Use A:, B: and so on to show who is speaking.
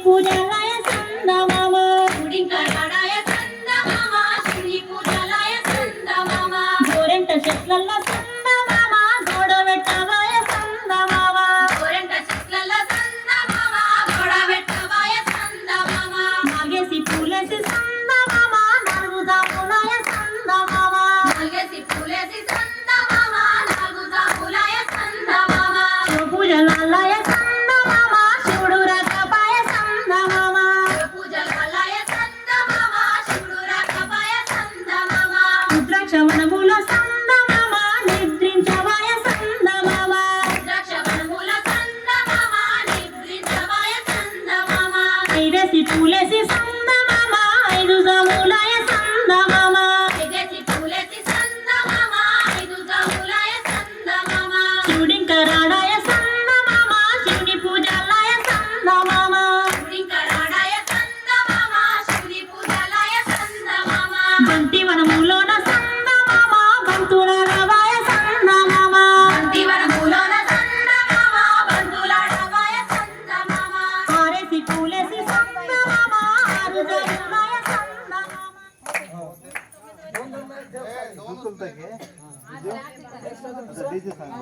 A: పూజలాయ సందమామ
B: గుడింకరాడాయ సందమామ శివుని పూజలాయ సందమామ
A: గోరెంట చెట్లల్లో సందమామ గోడబెట్టవాయ సందమామ
B: గోరెంట చెట్లల్లో సందమామ గోడబెట్టవాయ సందమామ
A: నాగేసి పూలేసి సందమామ నలుగుదాములాయ సందమామ
B: నాగేసి పూలేసి సందమామ నాగుదాములాయ సందమామ
A: పూజలాయ సందమామ శివుడు రకపాయ సందమామ
B: పూజలాయ సందమామ శివుడు రాకపాయ సందమామ
A: రుద్రాక్ష వనములో సందమామ నిద్రించవాయ సందమామ
B: ద్రాక్షవనముల సందమామ నిద్రించవాయ సందమామ
A: ఐదేసి పూలేసి సందమామ ఐదు జాములాయ సందమామ
B: ఐదేసి పూలేసి సందమామ ఐదుగాములాయ సందమామ
A: శివుడింకరాడాయ సందమామ శివుని పూజలాయ సందమామ
B: గుడింకరాడాయ సందమామ శివుని పూజలాయ సందమామ
A: బంతి వనములోన సందమామ బంతులాడవాయ సందమామ
B: బంతివనములోన సందమామ బంతులాడవాయ సందమామ
A: ఆరేసి పూలేసి సందమామ ఆరు జాములాయ సందమామ
C: डीजे सांग